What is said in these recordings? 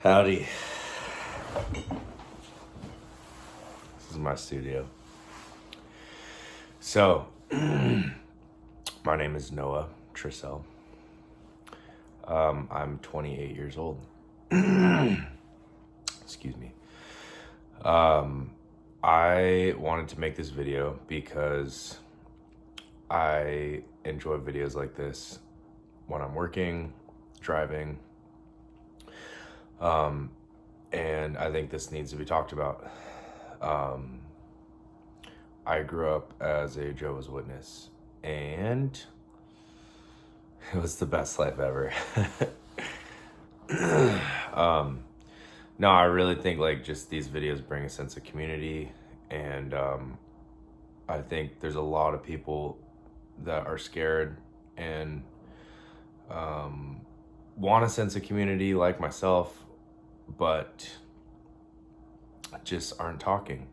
Howdy. This is my studio. So, my name is Noah Trissell. I'm 28 years old. Excuse me. I wanted to make this video because I enjoy videos like this when I'm working, driving, and I think this needs to be talked about. I grew up as a Jehovah's Witness, and it was the best life ever. No, I really think like just these videos bring a sense of community, and I think there's a lot of people that are scared and want a sense of community like myself, but just aren't talking.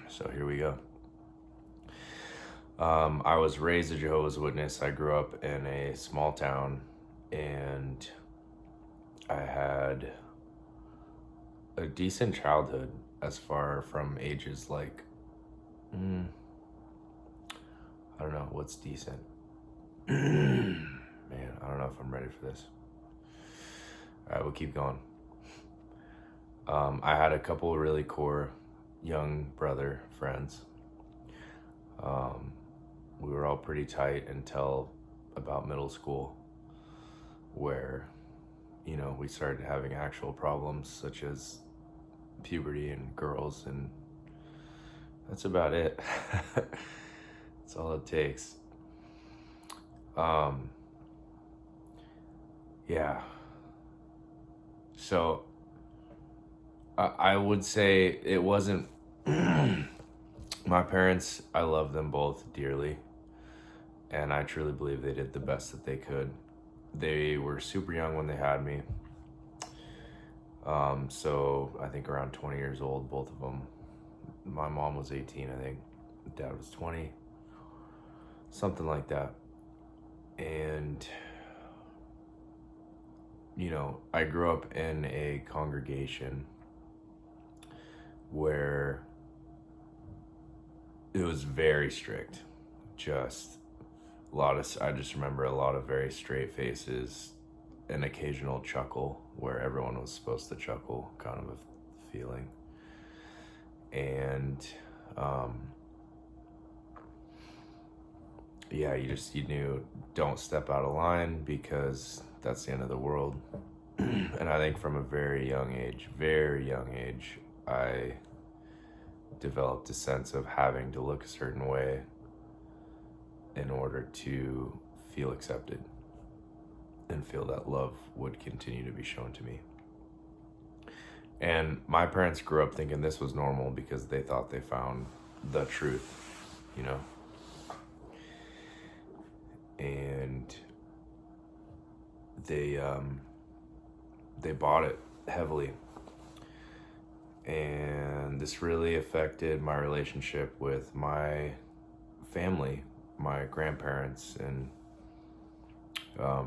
So here we go. I was raised a Jehovah's Witness. I grew up in a small town, and I had a decent childhood as far from ages like, I don't know, what's decent? Man, I don't know if I'm ready for this. All right, we'll keep going. I had a couple of really core young brother friends. We were all pretty tight until about middle school, where, you know, we started having actual problems such as puberty and girls, and that's about it. That's all it takes. Yeah. So I would say it wasn't my parents. I love them both dearly, and I truly believe they did the best that they could. They were super young when they had me. So I think around 20 years old, both of them. My mom was 18, I think. Dad was 20, something like that. And, you know, I grew up in a congregation where it was very strict. Just I just remember a lot of very straight faces, an occasional chuckle where everyone was supposed to chuckle, kind of a feeling. And yeah, you knew, don't step out of line because that's the end of the world. And I think from a very young age, I developed a sense of having to look a certain way in order to feel accepted and feel that love would continue to be shown to me. And my parents grew up thinking this was normal because they thought they found the truth, you know? And they bought it heavily. And this really affected my relationship with my family, my grandparents, and I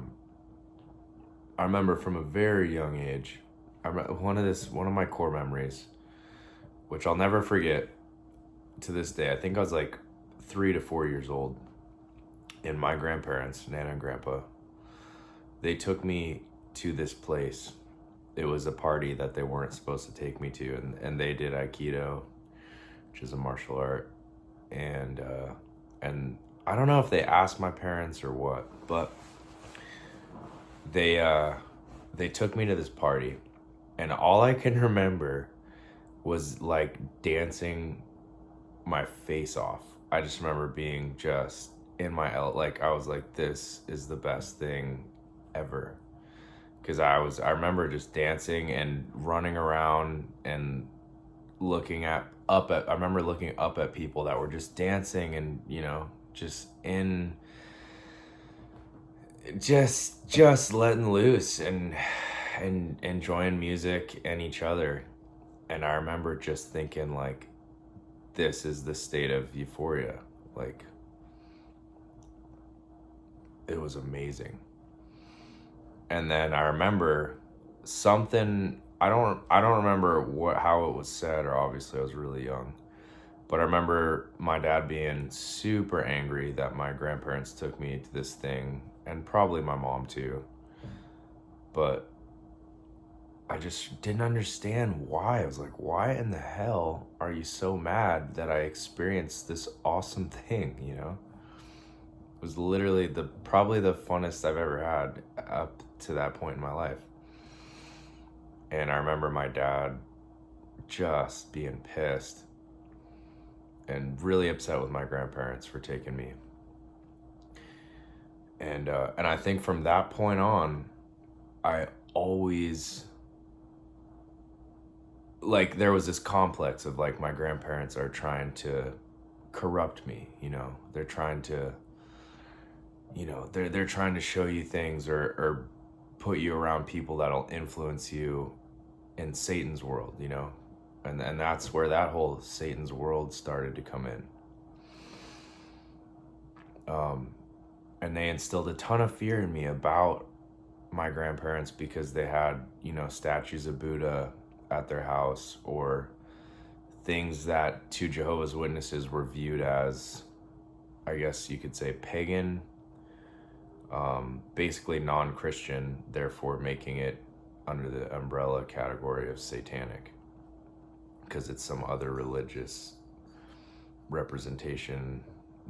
remember from a very young age, one of my core memories, which I'll never forget to this day. I think I was like 3 to 4 years old, and my grandparents, Nana and Grandpa, they took me to this place. It was a party that they weren't supposed to take me to, and they did Aikido, which is a martial art, and I don't know if they asked my parents or what, but they took me to this party, and all I can remember was like dancing my face off. I just remember being just in my like I was like, this is the best thing ever, because I remember just dancing and running around and I remember looking up at people that were just dancing and, you know, just letting loose and enjoying music and each other. And I remember just thinking like, this is the state of euphoria. Like, it was amazing. And then I remember something, I don't remember how it was said, or obviously I was really young. But I remember my dad being super angry that my grandparents took me to this thing, and probably my mom too. But I just didn't understand why. I was like, why in the hell are you so mad that I experienced this awesome thing, you know? It was literally probably the funnest I've ever had up to that point in my life. And I remember my dad just being pissed and really upset with my grandparents for taking me. And I think from that point on, I always, like, there was this complex of like, my grandparents are trying to corrupt me, you know. They're trying to, you know, they're trying to show you things, or put you around people that'll influence you in Satan's world, you know. And that's where that whole Satan's world started to come in. And they instilled a ton of fear in me about my grandparents, because they had, you know, statues of Buddha at their house, or things that to Jehovah's Witnesses were viewed as, I guess you could say, pagan, basically non-Christian, therefore making it under the umbrella category of satanic, because it's some other religious representation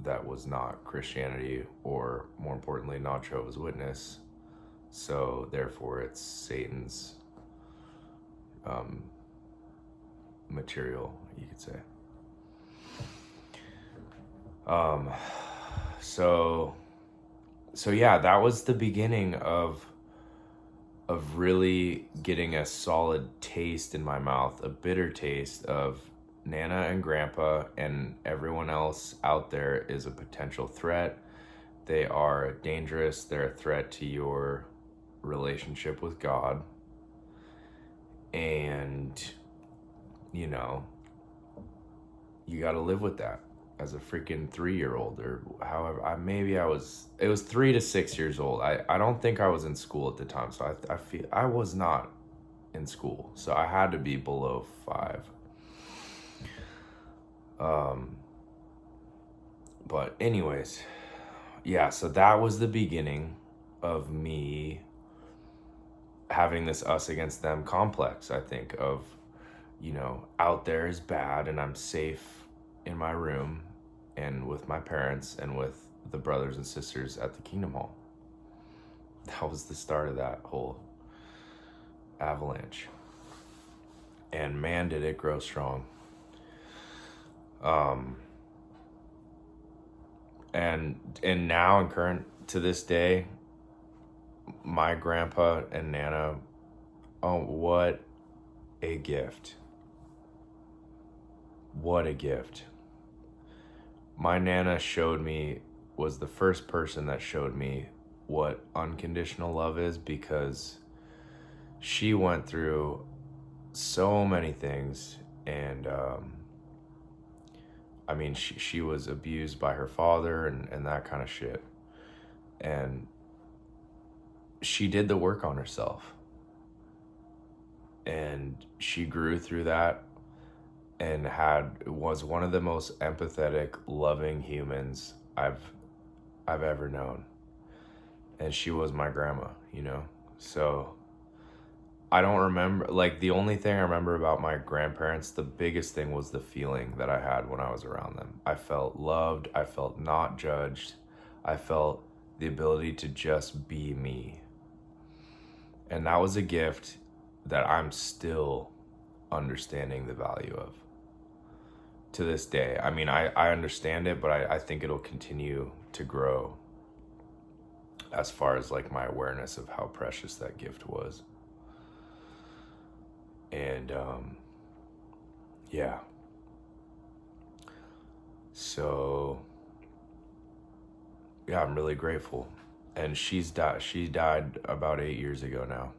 that was not Christianity, or more importantly, not Jehovah's Witness. So therefore it's Satan's material, you could say. So yeah, that was the beginning of really getting a solid taste in my mouth, a bitter taste of Nana and Grandpa and everyone else out there is a potential threat. They are dangerous. They're a threat to your relationship with God. And, you know, you got to live with that as a freaking 3-year-old, or however. It was 3 to 6 years old. I don't think I was in school at the time. So I feel I was not in school. So I had to be below 5. But anyways, yeah, so that was the beginning of me having this us against them complex, I think, of, you know, out there is bad and I'm safe in my room and with my parents and with the brothers and sisters at the Kingdom Hall. That was the start of that whole avalanche. And man, did it grow strong. And now, and current to this day, my grandpa and Nana, oh, what a gift. What a gift. My Nana was the first person that showed me what unconditional love is, because she went through so many things. And I mean, she was abused by her father and that kind of shit. And she did the work on herself. And she grew through that and was one of the most empathetic, loving humans I've ever known. And she was my grandma, you know? So I don't remember, like, the only thing I remember about my grandparents, the biggest thing was the feeling that I had when I was around them. I felt loved. I felt not judged. I felt the ability to just be me. And that was a gift that I'm still understanding the value of to this day. I mean, I understand it, but I think it'll continue to grow as far as like my awareness of how precious that gift was. And yeah. So yeah, I'm really grateful. And she died about 8 years ago now.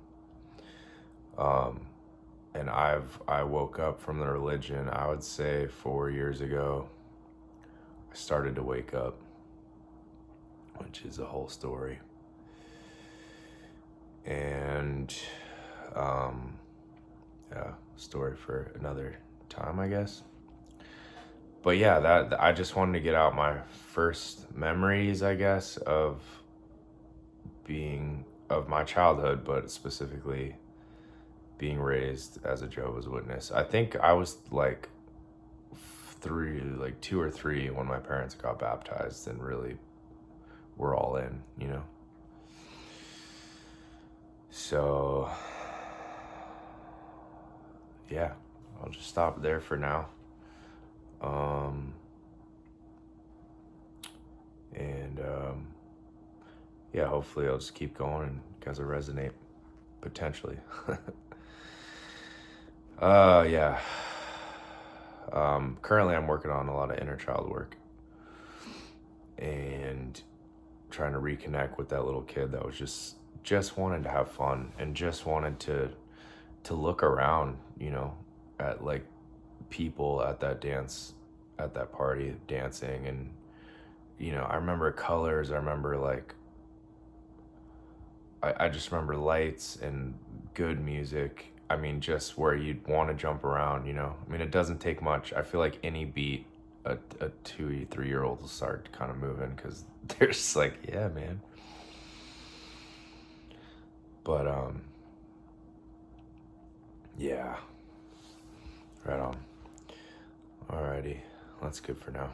And I woke up from the religion, I would say 4 years ago. I started to wake up, which is a whole story. And Yeah, story for another time, I guess. But yeah, that I just wanted to get out my first memories, I guess, of my childhood, but specifically being raised as a Jehovah's Witness. I think I was like two or three when my parents got baptized and really were all in, you know? So, yeah, I'll just stop there for now. Yeah, hopefully I'll just keep going and you guys will resonate, potentially. Yeah. Currently I'm working on a lot of inner child work and trying to reconnect with that little kid that was just wanted to have fun and just wanted to look around, you know, at like people at that party dancing. And you know, I remember colors. I remember like I just remember lights and good music. I mean, just where you'd want to jump around, you know? I mean, it doesn't take much. I feel like any beat, a 2, 3-year-old will start kind of moving because they're just like, yeah, man. But, yeah. Right on. Alrighty. That's good for now.